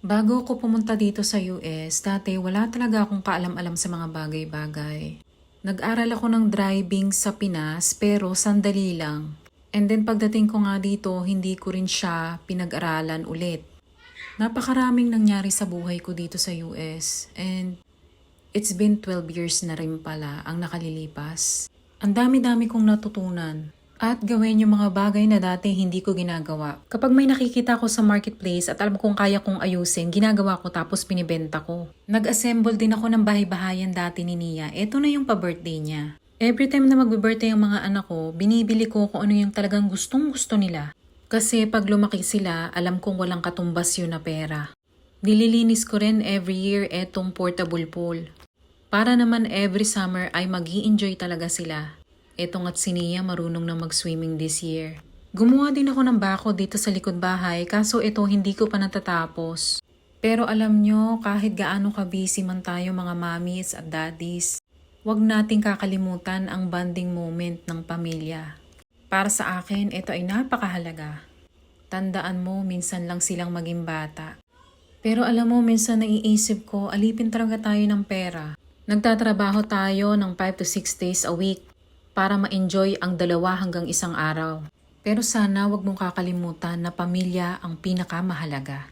Bago ako pumunta dito sa US, dati wala talaga akong kaalam-alam sa mga bagay-bagay. Nag-aral ako ng driving sa Pinas pero sandali lang. And then pagdating ko nga dito, hindi ko rin siya pinag-aralan ulit. Napakaraming nangyari sa buhay ko dito sa US and it's been 12 years na rin pala ang nakalilipas. Ang dami-dami kong natutunan. At gawin yung mga bagay na dati hindi ko ginagawa. Kapag may nakikita ko sa marketplace at alam kong kaya kong ayusin, ginagawa ko tapos pinibenta ko. Nag-assemble din ako ng bahay-bahayan dati ni Nia. Ito na yung pa-birthday niya. Every time na mag-birthday ang mga anak ko, binibili ko kung ano yung talagang gustong-gusto nila. Kasi pag lumaki sila, alam kong walang katumbas yun na pera. Nililinis ko rin every year etong portable pool. Para naman every summer ay mag-i-enjoy talaga sila. Etong at si Nia marunong na mag-swimming this year. Gumawa din ako ng bako dito sa likod bahay kaso ito hindi ko pa natatapos. Pero alam nyo, kahit gaano ka-busy man tayo mga mommies at daddies, huwag nating kakalimutan ang bonding moment ng pamilya. Para sa akin, ito ay napakahalaga. Tandaan mo, minsan lang silang maging bata. Pero alam mo, minsan naiisip ko, alipin talaga tayo ng pera. Nagtatrabaho tayo ng 5 to 6 days a week para ma-enjoy ang 2 hanggang 1 araw. Pero sana wag mong kakalimutan na pamilya ang pinakamahalaga.